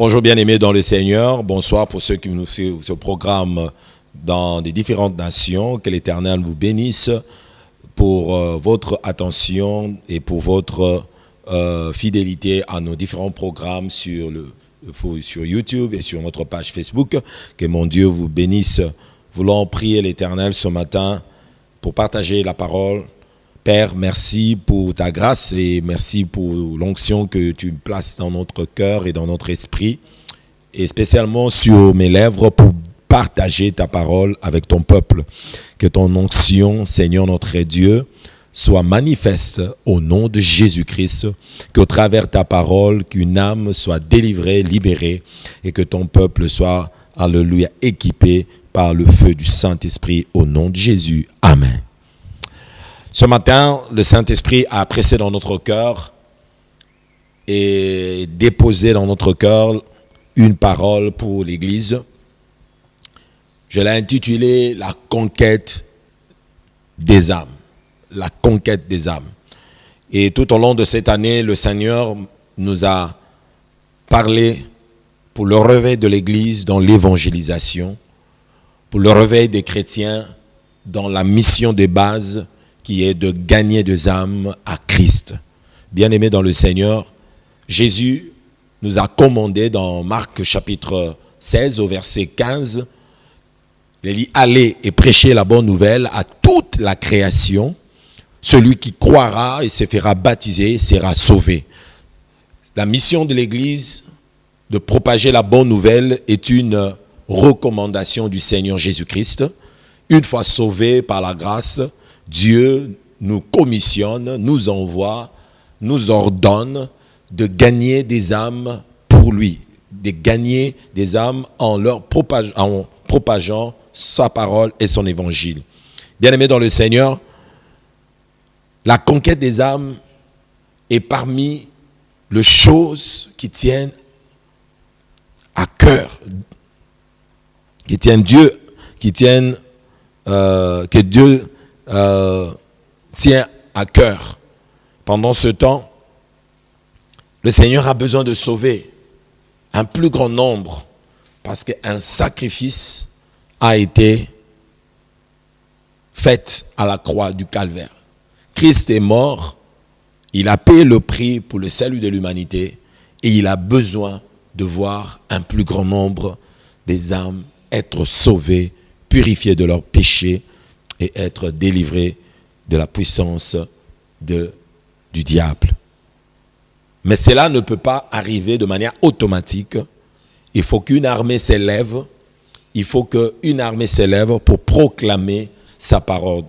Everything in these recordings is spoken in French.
Bonjour bien-aimés dans le Seigneur, bonsoir pour ceux qui nous suivent ce programme dans des différentes nations. Que l'Éternel vous bénisse pour votre attention et pour votre fidélité à nos différents programmes sur YouTube et sur notre page Facebook. Que mon Dieu vous bénisse. Voulons prier l'Éternel ce matin pour partager la parole. Père, merci pour ta grâce et merci pour l'onction que tu places dans notre cœur et dans notre esprit, et spécialement sur mes lèvres pour partager ta parole avec ton peuple. Que ton onction, Seigneur notre Dieu, soit manifeste au nom de Jésus-Christ, qu'au travers de ta parole, qu'une âme soit délivrée, libérée, et que ton peuple soit, alléluia, équipé par le feu du Saint-Esprit au nom de Jésus. Amen. Ce matin, le Saint-Esprit a pressé dans notre cœur et déposé dans notre cœur une parole pour l'Église. Je l'ai intitulée « La conquête des âmes ». La conquête des âmes. Et tout au long de cette année, le Seigneur nous a parlé pour le réveil de l'Église dans l'évangélisation, pour le réveil des chrétiens dans la mission de base qui est de gagner des âmes à Christ. Bien-aimés dans le Seigneur, Jésus nous a commandé dans Marc chapitre 16 au verset 15, il dit « Allez et prêchez la bonne nouvelle à toute la création. Celui qui croira et se fera baptiser sera sauvé. » La mission de l'Église de propager la bonne nouvelle est une recommandation du Seigneur Jésus-Christ. Une fois sauvés par la grâce, Dieu nous commissionne, nous envoie, nous ordonne de gagner des âmes pour lui, de gagner des âmes en propageant sa parole et son évangile. Bien-aimés dans le Seigneur, la conquête des âmes est parmi les choses qui tiennent à cœur, que Dieu tient à cœur. Pendant ce temps, le Seigneur a besoin de sauver un plus grand nombre parce qu'un sacrifice a été fait à la croix du Calvaire. Christ est mort, il a payé le prix pour le salut de l'humanité et il a besoin de voir un plus grand nombre des âmes être sauvées, purifiées de leurs péchés et être délivrées de la puissance du diable. Mais cela ne peut pas arriver de manière automatique. Il faut qu'une armée s'élève. Il faut qu'une armée s'élève pour proclamer sa parole.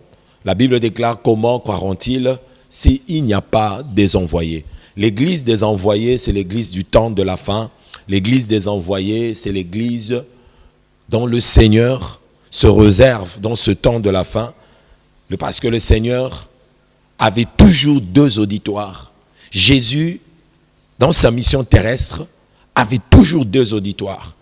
La Bible déclare: comment croiront-ils s'il n'y a pas des envoyés? L'église des envoyés, c'est l'église du temps de la fin. L'église des envoyés, c'est l'église dont le Seigneur se réserve dans ce temps de la fin, parce que le Seigneur avait toujours deux auditoires. Jésus, dans sa mission terrestre, avait toujours deux auditoires.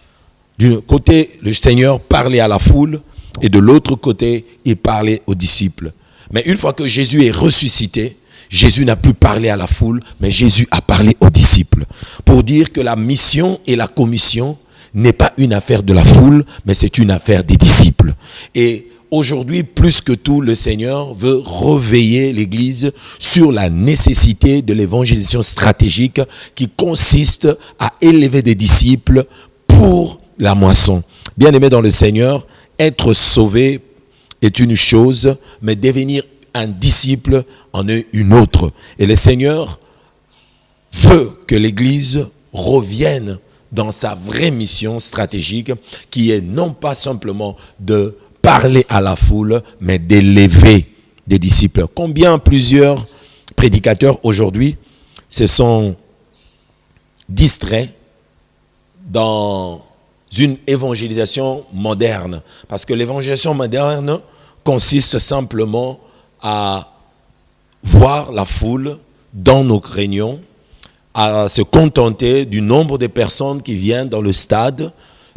D'un côté, le Seigneur parlait à la foule, et de l'autre côté, il parlait aux disciples. Mais une fois que Jésus est ressuscité, Jésus n'a plus parlé à la foule, mais Jésus a parlé aux disciples. Pour dire que la mission et la commission n'est pas une affaire de la foule, mais c'est une affaire des disciples. Et aujourd'hui, plus que tout, le Seigneur veut réveiller l'Église sur la nécessité de l'évangélisation stratégique qui consiste à élever des disciples pour la moisson. Bien-aimés dans le Seigneur, être sauvé est une chose, mais devenir un disciple en est une autre. Et le Seigneur veut que l'Église revienne dans sa vraie mission stratégique, qui est non pas simplement de parler à la foule, mais d'élever des disciples. Combien plusieurs prédicateurs aujourd'hui se sont distraits dans une évangélisation moderne? Parce que l'évangélisation moderne consiste simplement à voir la foule dans nos réunions, à se contenter du nombre de personnes qui viennent dans le stade,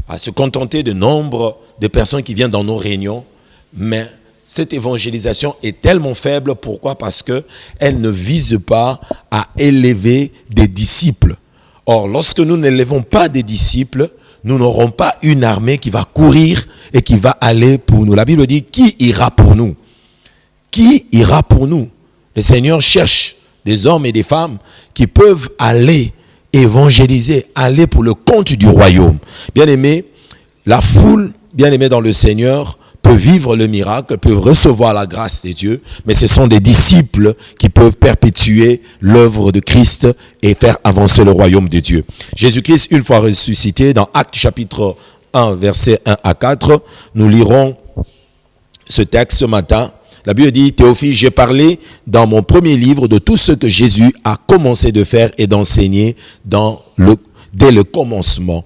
à se contenter du nombre de personnes qui viennent dans nos réunions. Mais cette évangélisation est tellement faible. Pourquoi? Parce qu'elle ne vise pas à élever des disciples. Or, lorsque nous n'élevons pas des disciples, nous n'aurons pas une armée qui va courir et qui va aller pour nous. La Bible dit, qui ira pour nous? Qui ira pour nous? Le Seigneur cherche des hommes et des femmes qui peuvent aller évangéliser, aller pour le compte du royaume. Bien-aimés, la foule, bien-aimée dans le Seigneur, peut vivre le miracle, peut recevoir la grâce de Dieu, mais ce sont des disciples qui peuvent perpétuer l'œuvre de Christ et faire avancer le royaume de Dieu. Jésus-Christ, une fois ressuscité, dans Actes chapitre 1, versets 1 à 4, nous lirons ce texte ce matin. La Bible dit, Théophile, j'ai parlé dans mon premier livre de tout ce que Jésus a commencé de faire et d'enseigner dès le commencement,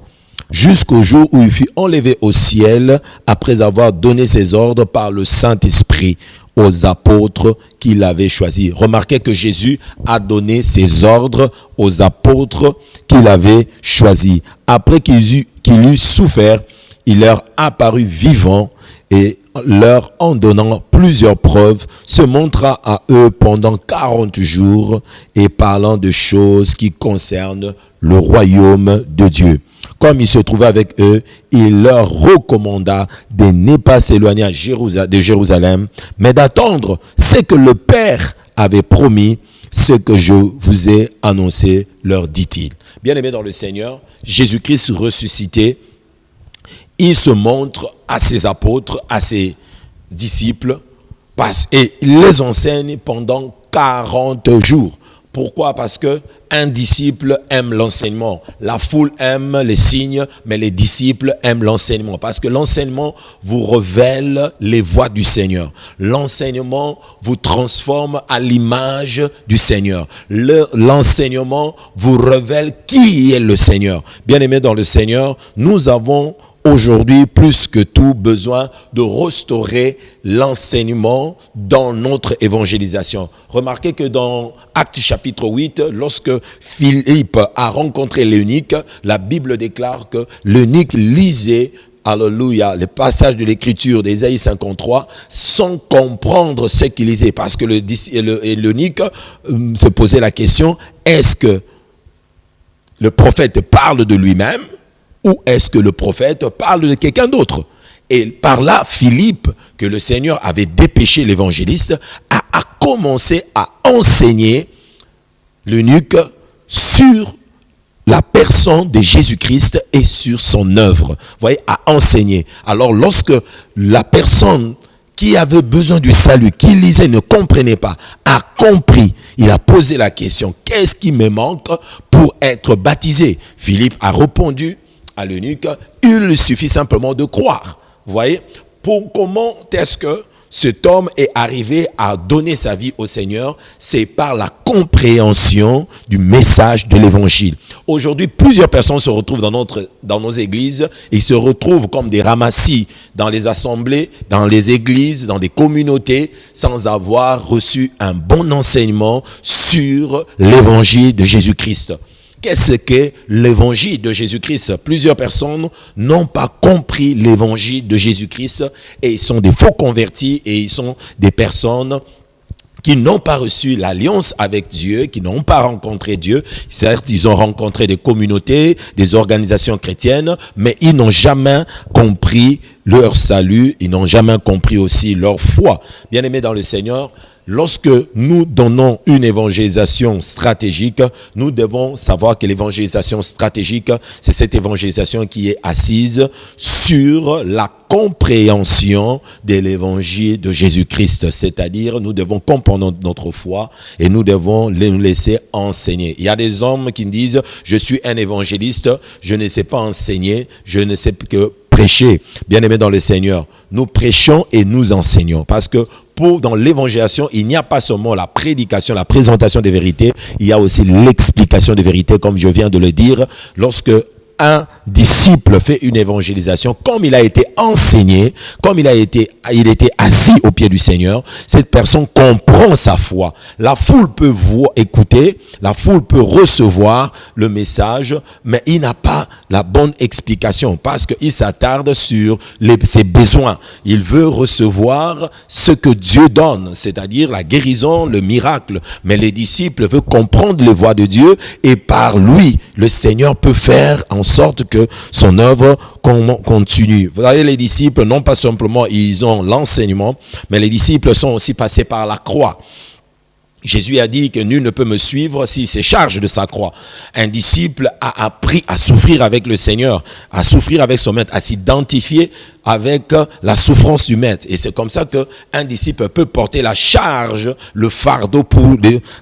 jusqu'au jour où il fut enlevé au ciel après avoir donné ses ordres par le Saint-Esprit aux apôtres qu'il avait choisis. Remarquez que Jésus a donné ses ordres aux apôtres qu'il avait choisis. Après qu'il eut souffert, il leur apparut vivant et leur en donnant plusieurs preuves, se montra à eux pendant 40 jours et parlant de choses qui concernent le royaume de Dieu. Comme il se trouvait avec eux, il leur recommanda de ne pas s'éloigner de Jérusalem, mais d'attendre ce que le Père avait promis, ce que je vous ai annoncé, leur dit-il. Bien-aimés dans le Seigneur, Jésus-Christ ressuscité, il se montre à ses apôtres, à ses disciples, et il les enseigne pendant 40 jours. Pourquoi? Parce que un disciple aime l'enseignement. La foule aime les signes, mais les disciples aiment l'enseignement. Parce que l'enseignement vous révèle les voies du Seigneur. L'enseignement vous transforme à l'image du Seigneur. L'enseignement vous révèle qui est le Seigneur. Bien-aimés dans le Seigneur, nous avons aujourd'hui, plus que tout, besoin de restaurer l'enseignement dans notre évangélisation. Remarquez que dans Actes chapitre 8, lorsque Philippe a rencontré l'eunuque, la Bible déclare que l'eunuque lisait, alléluia, le passage de l'écriture d'Ésaïe 53 sans comprendre ce qu'il lisait. Parce que l'eunuque se posait la question, est-ce que le prophète parle de lui-même? Ou est-ce que le prophète parle de quelqu'un d'autre? Et par là, Philippe, que le Seigneur avait dépêché l'évangéliste, a commencé à enseigner l'eunuque sur la personne de Jésus-Christ et sur son œuvre. Vous voyez, à enseigner. Alors lorsque la personne qui avait besoin du salut, qui lisait, ne comprenait pas, a compris, il a posé la question, qu'est-ce qui me manque pour être baptisé? Philippe a répondu à l'eunuque, il suffit simplement de croire. Vous voyez, comment est-ce que cet homme est arrivé à donner sa vie au Seigneur? C'est par la compréhension du message de l'évangile. Aujourd'hui, plusieurs personnes se retrouvent dans nos églises. Ils se retrouvent comme des ramassis dans les assemblées, dans les églises, dans des communautés, sans avoir reçu un bon enseignement sur l'évangile de Jésus-Christ. Qu'est-ce qu'est l'évangile de Jésus-Christ? Plusieurs personnes n'ont pas compris l'évangile de Jésus-Christ et ils sont des faux convertis et ils sont des personnes qui n'ont pas reçu l'alliance avec Dieu, qui n'ont pas rencontré Dieu. Certes, ils ont rencontré des communautés, des organisations chrétiennes, mais ils n'ont jamais compris leur salut, ils n'ont jamais compris aussi leur foi. Bien-aimés dans le Seigneur, lorsque nous donnons une évangélisation stratégique, nous devons savoir que l'évangélisation stratégique, c'est cette évangélisation qui est assise sur la compréhension de l'évangile de Jésus-Christ. C'est-à-dire, nous devons comprendre notre foi et nous devons nous laisser enseigner. Il y a des hommes qui me disent, je suis un évangéliste, je ne sais pas enseigner, je ne sais que prêcher. Bien-aimés dans le Seigneur, nous prêchons et nous enseignons parce que dans l'évangélisation, il n'y a pas seulement la prédication, la présentation des vérités, il y a aussi l'explication des vérités, comme je viens de le dire. Lorsque un disciple fait une évangélisation, comme il a été enseigné, comme il était assis au pied du Seigneur, cette personne comprend sa foi. La foule peut écouter, la foule peut recevoir le message, mais il n'a pas la bonne explication parce qu'il s'attarde sur ses besoins. Il veut recevoir ce que Dieu donne, c'est-à-dire la guérison, le miracle. Mais les disciples veulent comprendre les voies de Dieu et par lui, le Seigneur peut faire en sorte que son œuvre continue. Vous voyez, les disciples, non pas simplement ils ont l'enseignement, mais les disciples sont aussi passés par la croix. Jésus a dit que nul ne peut me suivre s'il se charge de sa croix. Un disciple a appris à souffrir avec le Seigneur, à souffrir avec son maître, à s'identifier avec la souffrance du maître. Et c'est comme ça qu'un disciple peut porter la charge, le fardeau pour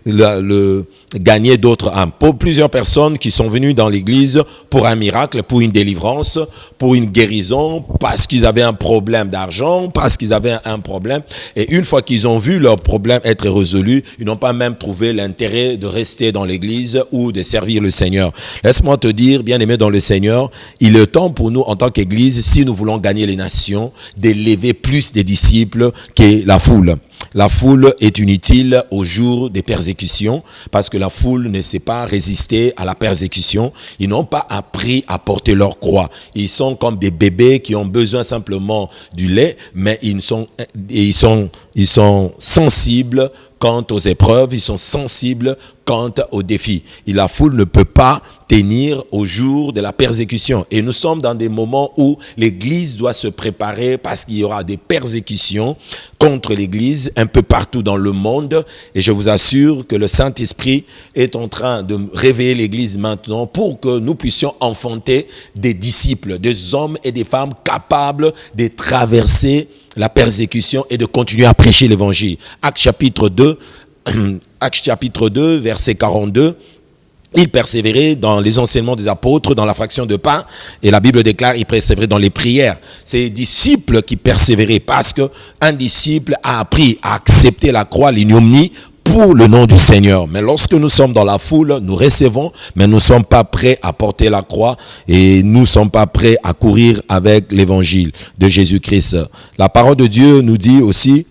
le gagner d'autres âmes. Pour plusieurs personnes qui sont venues dans l'église pour un miracle, pour une délivrance, pour une guérison, parce qu'ils avaient un problème d'argent, parce qu'ils avaient un problème. Et une fois qu'ils ont vu leur problème être résolu, ils n'ont pas même trouvé l'intérêt de rester dans l'église ou de servir le Seigneur. Laisse-moi te dire, bien-aimé dans le Seigneur, il est temps pour nous en tant qu'église, si nous voulons gagner les nations, d'élever plus des disciples que la foule. La foule est inutile au jour des persécutions parce que la foule ne sait pas résister à la persécution. Ils n'ont pas appris à porter leur croix. Ils sont comme des bébés qui ont besoin simplement du lait, mais ils sont sensibles quant aux épreuves, ils sont sensibles quant aux défis. Et la foule ne peut pas tenir au jour de la persécution. Et nous sommes dans des moments où l'Église doit se préparer parce qu'il y aura des persécutions contre l'Église un peu partout dans le monde. Et je vous assure que le Saint-Esprit est en train de réveiller l'Église maintenant pour que nous puissions enfanter des disciples, des hommes et des femmes capables de traverser la persécution et de continuer à prêcher l'évangile. Actes chapitre 2, verset 42. Il persévérait dans les enseignements des apôtres, dans la fraction de pain, et la Bible déclare il persévérait dans les prières. C'est les disciples qui persévéraient parce qu'un disciple a appris à accepter la croix, l'ignominie, pour le nom du Seigneur. Mais lorsque nous sommes dans la foule, nous recevons, mais nous ne sommes pas prêts à porter la croix et nous ne sommes pas prêts à courir avec l'évangile de Jésus-Christ. La parole de Dieu nous dit aussi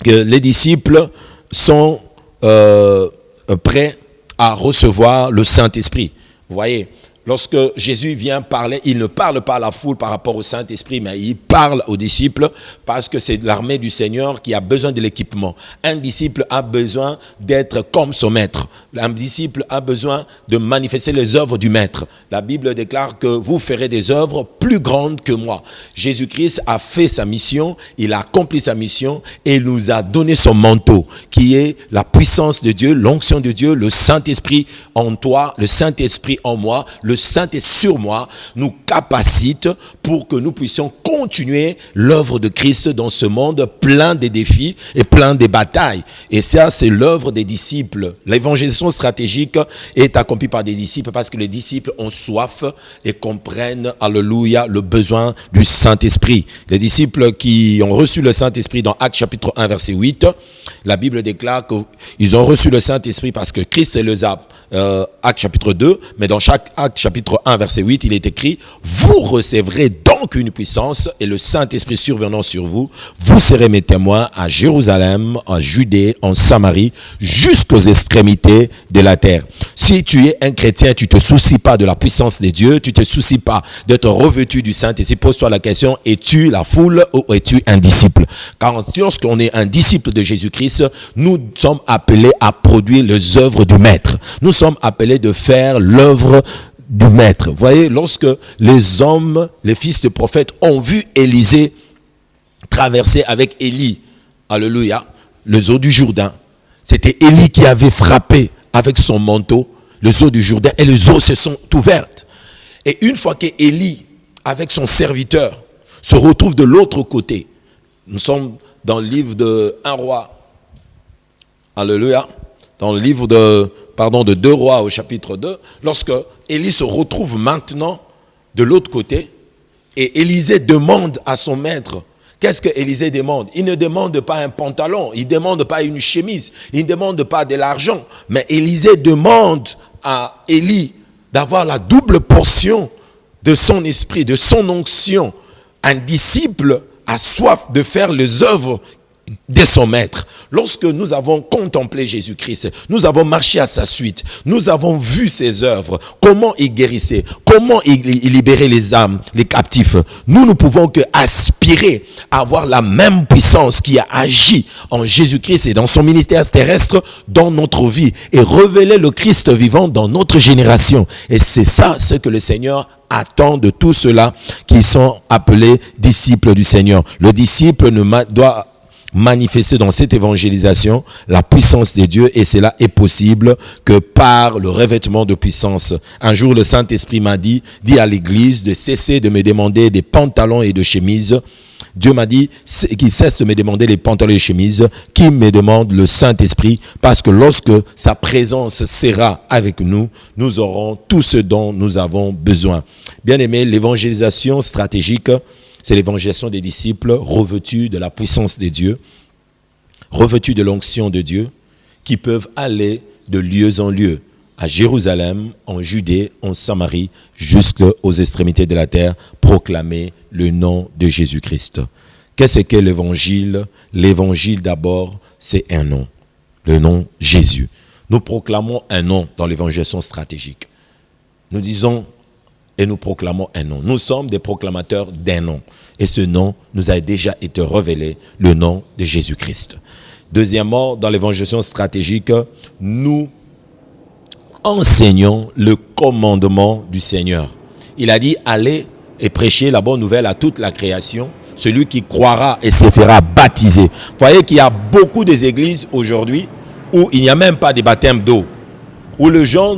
que les disciples sont prêts à recevoir le Saint-Esprit. Vous voyez, lorsque Jésus vient parler, il ne parle pas à la foule par rapport au Saint-Esprit, mais il parle aux disciples parce que c'est l'armée du Seigneur qui a besoin de l'équipement. Un disciple a besoin d'être comme son maître. Un disciple a besoin de manifester les œuvres du maître. La Bible déclare que vous ferez des œuvres plus grandes que moi. Jésus-Christ a fait sa mission, il a accompli sa mission et il nous a donné son manteau qui est la puissance de Dieu, l'onction de Dieu, le Saint-Esprit en toi, le Saint-Esprit en moi, le Saint-Esprit sur moi, nous capacite pour que nous puissions continuer l'œuvre de Christ dans ce monde plein de défis et plein de batailles. Et ça, c'est l'œuvre des disciples. L'évangélisation stratégique est accomplie par des disciples parce que les disciples ont soif et comprennent, alléluia, le besoin du Saint-Esprit. Les disciples qui ont reçu le Saint-Esprit dans Actes chapitre 1, verset 8, la Bible déclare qu'ils ont reçu le Saint-Esprit parce que Christ les a Acte chapitre 2, mais dans chaque acte chapitre 1 verset 8, il est écrit « Vous recevrez donc une puissance et le Saint-Esprit survenant sur vous, vous serez mes témoins à Jérusalem, en Judée, en Samarie, jusqu'aux extrémités de la terre. » Si tu es un chrétien, tu ne te soucies pas de la puissance de Dieu, tu ne te soucies pas d'être revêtu du Saint-Esprit, pose-toi la question, es-tu la foule ou es-tu un disciple? Car lorsqu'on est un disciple de Jésus-Christ, nous sommes appelés à produire les œuvres du Maître. Nous sommes appelés de faire l'œuvre du Maître. Vous voyez, lorsque les hommes, les fils de prophètes ont vu Élisée traverser avec Élie, alléluia, les eaux du Jourdain, c'était Élie qui avait frappé avec son manteau les eaux du Jourdain et les eaux se sont ouvertes. Et une fois qu'Élie, avec son serviteur, se retrouve de l'autre côté, nous sommes dans le livre de 1 roi, alléluia, dans le livre de 2 rois au chapitre 2, lorsque Élie se retrouve maintenant de l'autre côté, et Élisée demande à son maître, qu'est-ce que Élisée demande? Il ne demande pas un pantalon, il ne demande pas une chemise, il ne demande pas de l'argent, mais Élisée demande à Élie d'avoir la double portion de son esprit, de son onction. Un disciple a soif de faire les œuvres de son maître. Lorsque nous avons contemplé Jésus-Christ, nous avons marché à sa suite, nous avons vu ses œuvres, comment il guérissait, comment il libérait les âmes, les captifs. Nous ne pouvons que aspirer à avoir la même puissance qui a agi en Jésus-Christ et dans son ministère terrestre dans notre vie et révéler le Christ vivant dans notre génération. Et c'est ça ce que le Seigneur attend de tous ceux-là qui sont appelés disciples du Seigneur. Le disciple doit manifester dans cette évangélisation la puissance de Dieu, et cela est possible que par le revêtement de puissance. Un jour, le Saint-Esprit m'a dit à l'église de cesser de me demander des pantalons et de chemises. Dieu m'a dit qu'il cesse de me demander les pantalons et les chemises, qu'il me demande le Saint-Esprit, parce que lorsque sa présence sera avec nous, nous aurons tout ce dont nous avons besoin. Bien aimé, l'évangélisation stratégique, c'est l'évangélisation des disciples revêtus de la puissance de Dieu, revêtus de l'onction de Dieu, qui peuvent aller de lieu en lieu, à Jérusalem, en Judée, en Samarie, jusqu'aux extrémités de la terre, proclamer le nom de Jésus-Christ. Qu'est-ce qu'est l'évangile? L'évangile d'abord, c'est un nom, le nom Jésus. Nous proclamons un nom dans l'évangélisation stratégique. Nous disons et nous proclamons un nom. Nous sommes des proclamateurs d'un nom. Et ce nom nous a déjà été révélé, le nom de Jésus-Christ. Deuxièmement, dans l'évangélisation stratégique, nous enseignons le commandement du Seigneur. Il a dit, allez et prêchez la bonne nouvelle à toute la création. Celui qui croira et se fera baptiser. Vous voyez qu'il y a beaucoup d'églises aujourd'hui où il n'y a même pas de baptême d'eau. Où les gens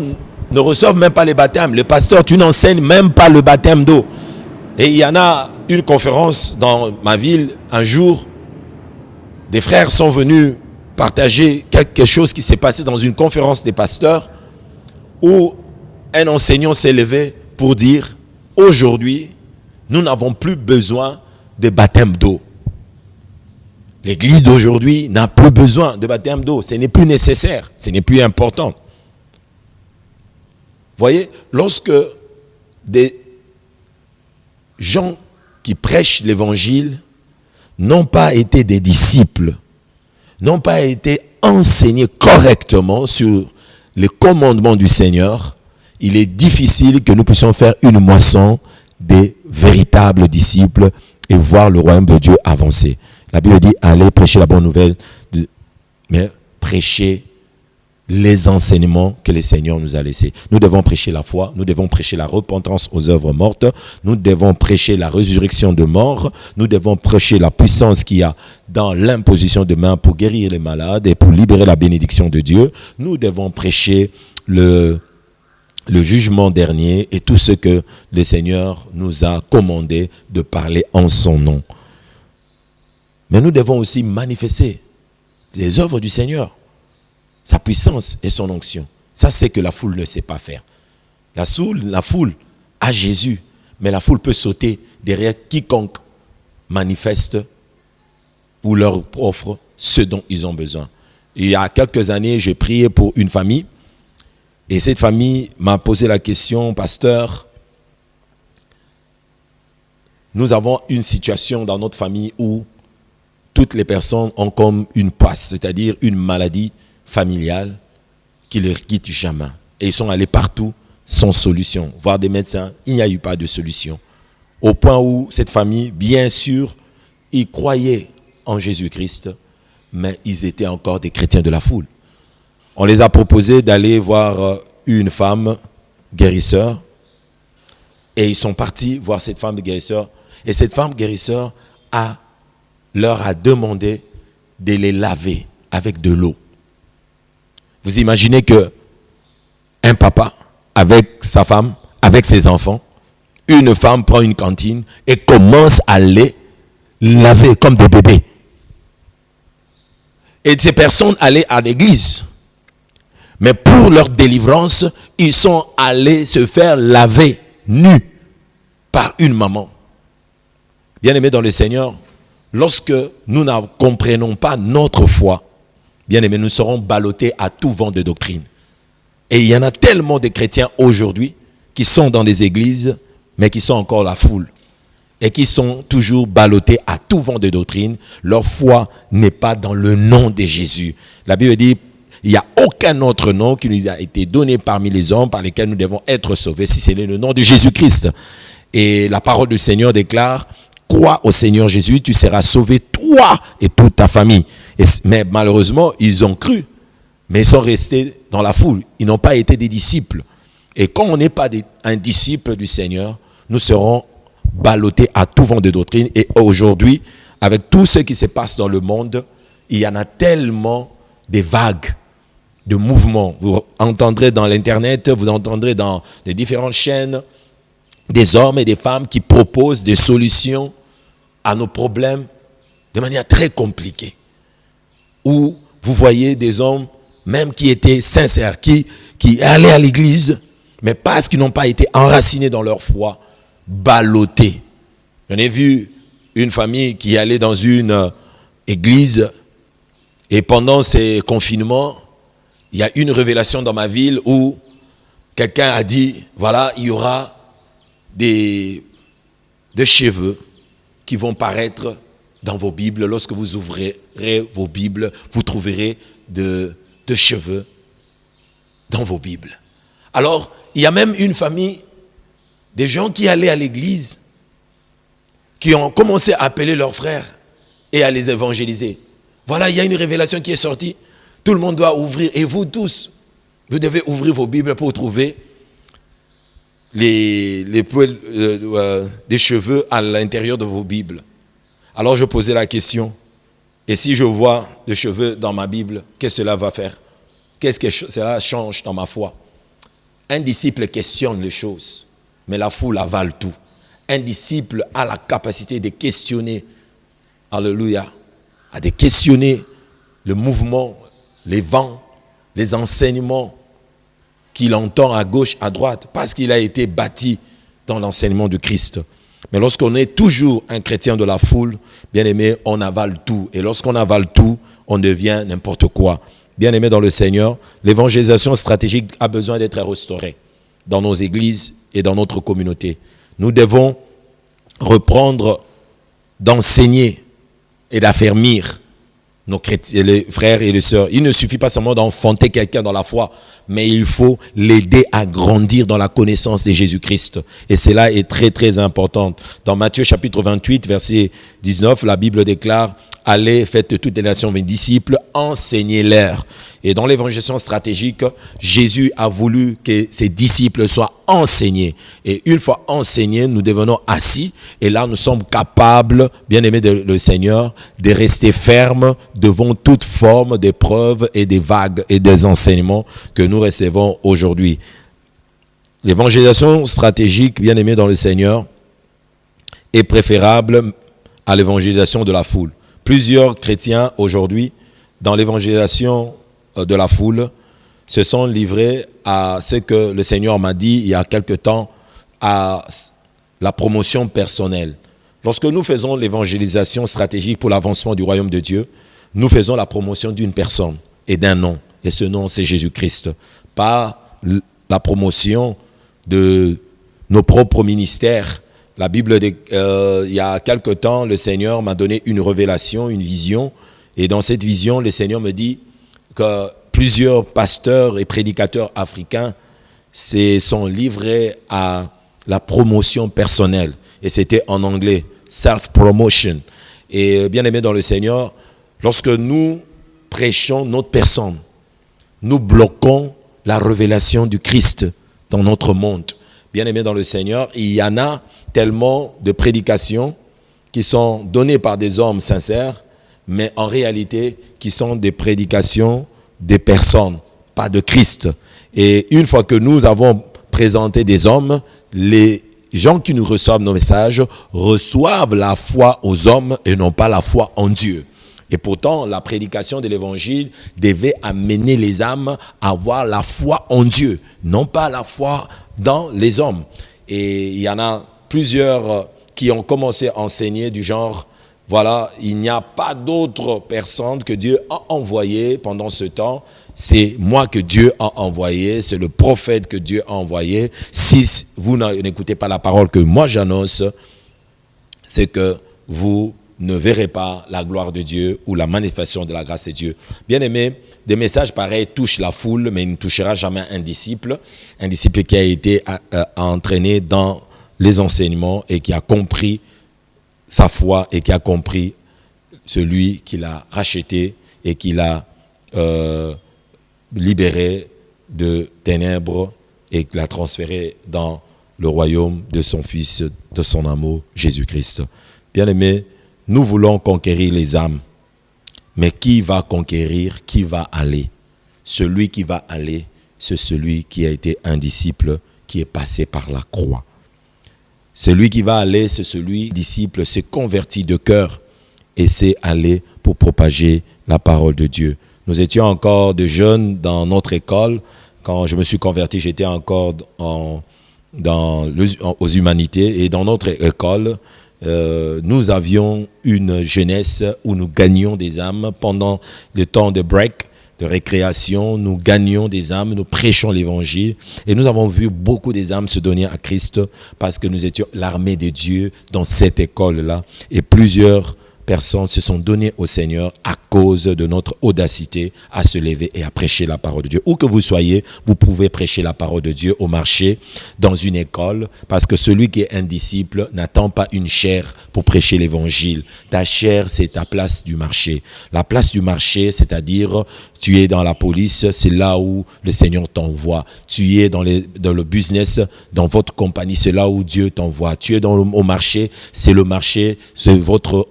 ne reçoivent même pas les baptêmes. Le pasteur, tu n'enseignes même pas le baptême d'eau. Et il y en a une conférence dans ma ville, un jour, des frères sont venus partager quelque chose qui s'est passé dans une conférence des pasteurs où un enseignant s'est levé pour dire, aujourd'hui, nous n'avons plus besoin de baptême d'eau. L'église d'aujourd'hui n'a plus besoin de baptême d'eau. Ce n'est plus nécessaire, ce n'est plus important. Voyez, lorsque des gens qui prêchent l'évangile n'ont pas été des disciples, n'ont pas été enseignés correctement sur les commandements du Seigneur, il est difficile que nous puissions faire une moisson des véritables disciples et voir le royaume de Dieu avancer. La Bible dit, allez prêcher la bonne nouvelle, mais prêcher les enseignements que le Seigneur nous a laissés. Nous devons prêcher la foi, nous devons prêcher la repentance aux œuvres mortes, nous devons prêcher la résurrection de morts, nous devons prêcher la puissance qu'il y a dans l'imposition de mains pour guérir les malades et pour libérer la bénédiction de Dieu. Nous devons prêcher le jugement dernier et tout ce que le Seigneur nous a commandé de parler en son nom. Mais nous devons aussi manifester les œuvres du Seigneur, sa puissance et son onction. Ça, c'est que la foule ne sait pas faire. La foule a Jésus, mais la foule peut sauter derrière quiconque manifeste ou leur offre ce dont ils ont besoin. Il y a quelques années, j'ai prié pour une famille, et cette famille m'a posé la question, pasteur, nous avons une situation dans notre famille où toutes les personnes ont comme une passe, c'est-à-dire une maladie familiale qui ne les quitte jamais. Et ils sont allés partout sans solution. Voir des médecins, il n'y a eu pas de solution. Au point où cette famille, bien sûr, ils croyaient en Jésus-Christ, mais ils étaient encore des chrétiens de la foule. On les a proposé d'aller voir une femme guérisseur, et ils sont partis voir cette femme guérisseur, et cette femme guérisseur leur a demandé de les laver avec de l'eau. Vous imaginez que un papa, avec sa femme, avec ses enfants, une femme prend une cantine et commence à les laver comme des bébés. Et ces personnes allaient à l'église. Mais pour leur délivrance, ils sont allés se faire laver nus par une maman. Bien-aimés dans le Seigneur, lorsque nous ne comprenons pas notre foi, bien-aimés, nous serons ballottés à tout vent de doctrine. Et il y en a tellement de chrétiens aujourd'hui qui sont dans des églises mais qui sont encore la foule et qui sont toujours ballottés à tout vent de doctrine. Leur foi n'est pas dans le nom de Jésus. La Bible dit, il n'y a aucun autre nom qui nous a été donné parmi les hommes par lesquels nous devons être sauvés, si c'est le nom de Jésus-Christ. Et la parole du Seigneur déclare, crois au Seigneur Jésus, tu seras sauvé, toi et toute ta famille. Mais malheureusement, ils ont cru, mais ils sont restés dans la foule. Ils n'ont pas été des disciples. Et quand on n'est pas un disciple du Seigneur, nous serons ballottés à tout vent de doctrine. Et aujourd'hui, avec tout ce qui se passe dans le monde, il y en a tellement des vagues de mouvements. Vous entendrez dans l'Internet, vous entendrez dans les différentes chaînes des hommes et des femmes qui proposent des solutions à nos problèmes de manière très compliquée. Où vous voyez des hommes, même qui étaient sincères, qui allaient à l'église, mais parce qu'ils n'ont pas été enracinés dans leur foi, ballottés. J'en ai vu une famille qui allait dans une église et pendant ces confinements, il y a une révélation dans ma ville où quelqu'un a dit, voilà, il y aura des cheveux qui vont paraître dans vos Bibles. Lorsque vous ouvrirez vos Bibles, vous trouverez de cheveux dans vos Bibles. Alors, il y a même une famille, des gens qui allaient à l'église, qui ont commencé à appeler leurs frères et à les évangéliser. Voilà, il y a une révélation qui est sortie. Tout le monde doit ouvrir, et vous tous, vous devez ouvrir vos Bibles pour trouver les poils des cheveux à l'intérieur de vos Bibles. Alors je posais la question, et si je vois des cheveux dans ma Bible, qu'est-ce que cela va faire? Qu'est-ce que cela change dans ma foi? Un disciple questionne les choses, mais la foule avale tout. Un disciple a la capacité de questionner, alléluia, de questionner le mouvement, les vents, les enseignements qu'il entend à gauche, à droite, parce qu'il a été bâti dans l'enseignement de Christ. Mais lorsqu'on est toujours un chrétien de la foule, bien aimé, on avale tout. Et lorsqu'on avale tout, on devient n'importe quoi. Bien aimé dans le Seigneur, l'évangélisation stratégique a besoin d'être restaurée dans nos églises et dans notre communauté. Nous devons reprendre d'enseigner et d'affermir nos chrétiens, les frères et les sœurs. Il ne suffit pas seulement d'enfanter quelqu'un dans la foi, mais il faut l'aider à grandir dans la connaissance de Jésus-Christ. Et cela est très très important. Dans Matthieu chapitre 28, verset 19, la Bible déclare « Allez, faites de toutes les nations mes disciples, enseignez-leur ». Et dans l'évangélisation stratégique, Jésus a voulu que ses disciples soient enseignés. Et une fois enseignés, nous devenons assis. Et là, nous sommes capables, bien aimés le Seigneur, de rester fermes devant toute forme d'épreuves et des vagues et des enseignements que nous recevons aujourd'hui. L'évangélisation stratégique, bien aimés dans le Seigneur, est préférable à l'évangélisation de la foule. Plusieurs chrétiens aujourd'hui, dans l'évangélisation de la foule, se sont livrés à ce que le Seigneur m'a dit il y a quelque temps, à la promotion personnelle. Lorsque nous faisons l'évangélisation stratégique pour l'avancement du royaume de Dieu, nous faisons la promotion d'une personne et d'un nom. Et ce nom, c'est Jésus-Christ. Pas la promotion de nos propres ministères. La Bible, il y a quelque temps, le Seigneur m'a donné une révélation, une vision. Et dans cette vision, le Seigneur me dit que plusieurs pasteurs et prédicateurs africains se sont livrés à la promotion personnelle. Et c'était en anglais, self-promotion. Et bien aimé dans le Seigneur, lorsque nous prêchons notre personne, nous bloquons la révélation du Christ dans notre monde. Bien aimé dans le Seigneur, il y en a tellement de prédications qui sont données par des hommes sincères, mais en réalité qui sont des prédications des personnes, pas de Christ. Et une fois que nous avons présenté des hommes, les gens qui nous reçoivent nos messages reçoivent la foi aux hommes et non pas la foi en Dieu. Et pourtant, la prédication de l'évangile devait amener les âmes à avoir la foi en Dieu, non pas la foi dans les hommes. Et il y en a plusieurs qui ont commencé à enseigner du genre, voilà, il n'y a pas d'autre personne que Dieu a envoyé pendant ce temps. c'est moi que Dieu a envoyé, c'est le prophète que Dieu a envoyé. Si vous n'écoutez pas la parole que moi j'annonce, c'est que vous ne verrez pas la gloire de Dieu ou la manifestation de la grâce de Dieu. Bien aimé, des messages pareils touchent la foule, mais il ne touchera jamais un disciple qui a été entraîné dans les enseignements et qui a compris sa foi et qui a compris celui qui l'a racheté et qui l'a libéré de ténèbres et qui l'a transféré dans le royaume de son Fils, de son amour, Jésus-Christ. Bien-aimés, nous voulons conquérir les âmes. Mais qui va conquérir? Qui va aller? Celui qui va aller, c'est celui qui a été un disciple, qui est passé par la croix. Celui qui va aller, c'est celui, disciple, s'est converti de cœur et s'est allé pour propager la parole de Dieu. Nous étions encore de jeunes dans notre école. Quand je me suis converti, j'étais encore aux humanités. Et dans notre école, nous avions une jeunesse où nous gagnions des âmes. Pendant le temps de break, de récréation, nous gagnions des âmes, nous prêchons l'évangile. Et nous avons vu beaucoup des âmes se donner à Christ parce que nous étions l'armée de Dieu dans cette école-là. Et plusieurs personnes se sont données au Seigneur à cause de notre audacité à se lever et à prêcher la parole de Dieu. Où que vous soyez, vous pouvez prêcher la parole de Dieu au marché, dans une école, parce que celui qui est un disciple n'attend pas une chaire pour prêcher l'évangile. Ta chaire, c'est ta place du marché. La place du marché, c'est-à-dire, tu es dans la police, c'est là où le Seigneur t'envoie. Tu es dans le business, dans votre compagnie, c'est là où Dieu t'envoie. Tu es au marché, c'est votre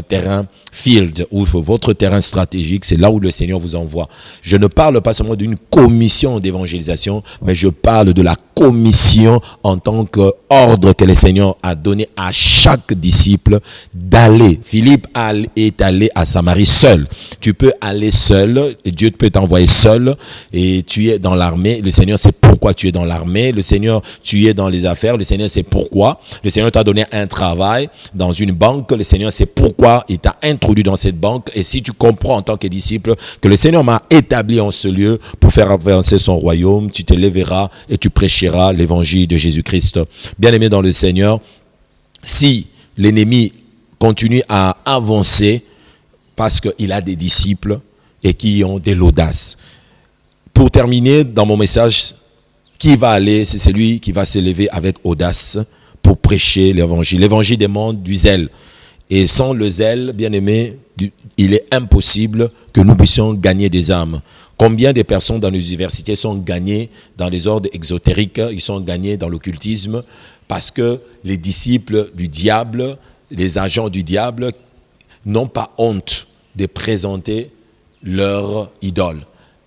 terrain field, ou votre terrain stratégique, c'est là où le Seigneur vous envoie. Je ne parle pas seulement d'une commission d'évangélisation, mais je parle de la commission en tant qu'ordre que le Seigneur a donné à chaque disciple d'aller. Philippe est allé à Samarie seul. Tu peux aller seul, et Dieu peut t'envoyer seul, et tu es dans l'armée. Le Seigneur sait pourquoi tu es dans l'armée. Le Seigneur, tu es dans les affaires. Le Seigneur sait pourquoi. Le Seigneur t'a donné un travail dans une banque. Le Seigneur sait pourquoi il t'a introduit dans cette banque. Et si tu comprends en tant que disciple que le Seigneur m'a établi en ce lieu pour faire avancer son royaume, tu te lèveras et tu prêcheras l'évangile de Jésus-Christ. Bien-aimé dans le Seigneur, si l'ennemi continue à avancer parce qu'il a des disciples et qui ont de l'audace. Pour terminer, dans mon message, qui va aller, c'est celui qui va s'élever avec audace pour prêcher l'évangile. L'évangile demande du zèle. Et sans le zèle, bien-aimé, il est impossible que nous puissions gagner des âmes. Combien de personnes dans les universités sont gagnées dans les ordres exotériques, ils sont gagnés dans l'occultisme, parce que les disciples du diable, les agents du diable, n'ont pas honte de présenter leur idole.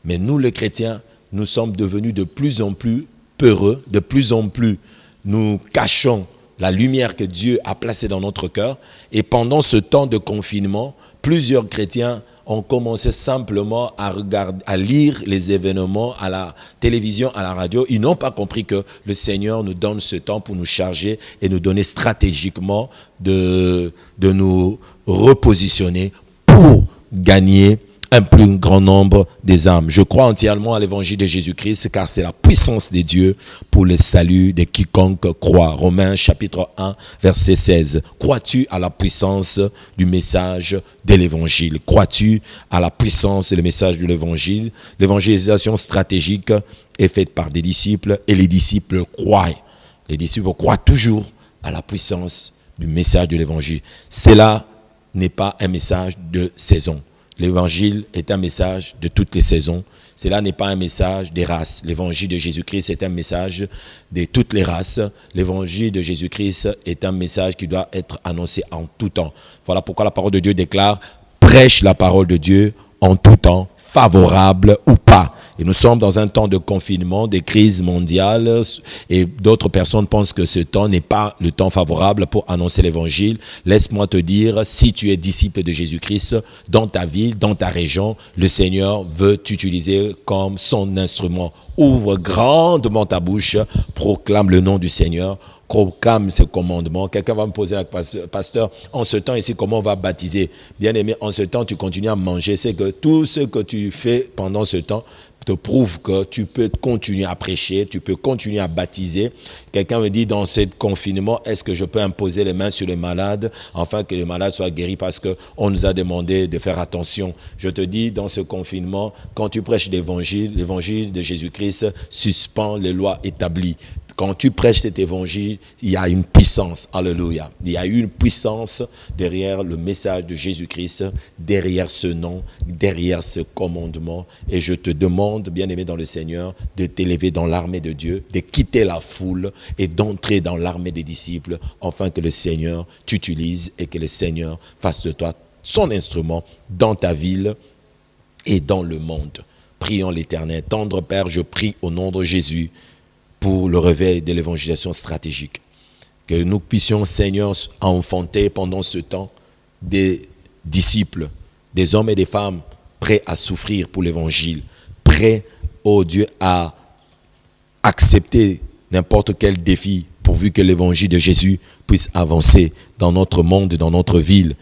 Mais nous, les chrétiens, nous sommes devenus de plus en plus peureux, de plus en plus nous cachons la lumière que Dieu a placée dans notre cœur. Et pendant ce temps de confinement, plusieurs chrétiens ont commencé simplement à lire les événements à la télévision, à la radio. Ils n'ont pas compris que le Seigneur nous donne ce temps pour nous charger et nous donner stratégiquement de nous repositionner pour gagner un plus grand nombre des âmes. Je crois entièrement à l'évangile de Jésus-Christ car c'est la puissance de Dieu pour le salut de quiconque croit. Romains chapitre 1 verset 16. Crois-tu à la puissance du message de l'évangile? Crois-tu à la puissance du message de l'évangile? L'évangélisation stratégique est faite par des disciples et les disciples croient. Les disciples croient toujours à la puissance du message de l'évangile. Cela n'est pas un message de saison. L'évangile est un message de toutes les saisons. Cela n'est pas un message des races. L'évangile de Jésus-Christ est un message de toutes les races. L'évangile de Jésus-Christ est un message qui doit être annoncé en tout temps. Voilà pourquoi la parole de Dieu déclare « Prêche la parole de Dieu en tout temps, favorable ou pas ». Et nous sommes dans un temps de confinement, de crise mondiale, et d'autres personnes pensent que ce temps n'est pas le temps favorable pour annoncer l'évangile. Laisse-moi te dire, si tu es disciple de Jésus-Christ, dans ta ville, dans ta région, le Seigneur veut t'utiliser comme son instrument. Ouvre grandement ta bouche, proclame le nom du Seigneur, proclame ce commandement. Quelqu'un va me poser la question, pasteur, en ce temps ici, comment on va baptiser? Bien aimé, en ce temps, tu continues à manger. C'est que tout ce que tu fais pendant ce temps te prouve que tu peux continuer à prêcher, tu peux continuer à baptiser. Quelqu'un me dit, dans ce confinement, est-ce que je peux imposer les mains sur les malades afin que les malades soient guéris, parce qu'on nous a demandé de faire attention. Je te dis, dans ce confinement, quand tu prêches l'évangile de Jésus-Christ suspend les lois établies. Quand tu prêches cet évangile, il y a une puissance, alléluia. Il y a une puissance derrière le message de Jésus-Christ, derrière ce nom, derrière ce commandement. Et je te demande, bien-aimé dans le Seigneur, de t'élever dans l'armée de Dieu, de quitter la foule et d'entrer dans l'armée des disciples, afin que le Seigneur t'utilise et que le Seigneur fasse de toi son instrument dans ta ville et dans le monde. Prions l'Éternel. Tendre Père, je prie au nom de Jésus pour le réveil de l'évangélisation stratégique. Que nous puissions, Seigneur, enfanter pendant ce temps des disciples, des hommes et des femmes prêts à souffrir pour l'évangile, prêts, oh Dieu, à accepter n'importe quel défi pourvu que l'évangile de Jésus puisse avancer dans notre monde, dans notre ville.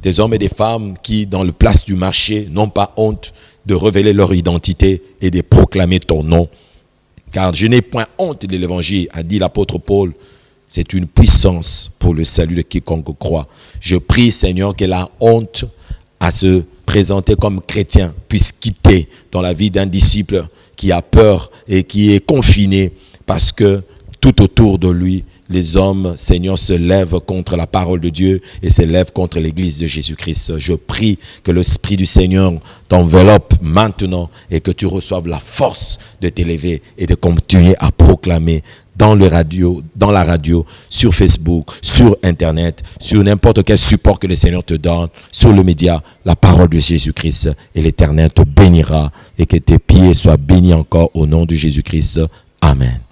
Des hommes et des femmes qui, dans le place du marché, n'ont pas honte de révéler leur identité et de proclamer ton nom. Car je n'ai point honte de l'évangile, a dit l'apôtre Paul. C'est une puissance pour le salut de quiconque croit. Je prie, Seigneur, que la honte à se présenter comme chrétien puisse quitter dans la vie d'un disciple qui a peur et qui est confiné parce que tout autour de lui, les hommes, Seigneur, se lèvent contre la parole de Dieu et se lèvent contre l'église de Jésus-Christ. Je prie que l'Esprit du Seigneur t'enveloppe maintenant et que tu reçoives la force de t'élever et de continuer à proclamer dans la radio, sur Facebook, sur Internet, sur n'importe quel support que le Seigneur te donne, sur le média, la parole de Jésus-Christ, et l'Éternel te bénira et que tes pieds soient bénis encore au nom de Jésus-Christ. Amen.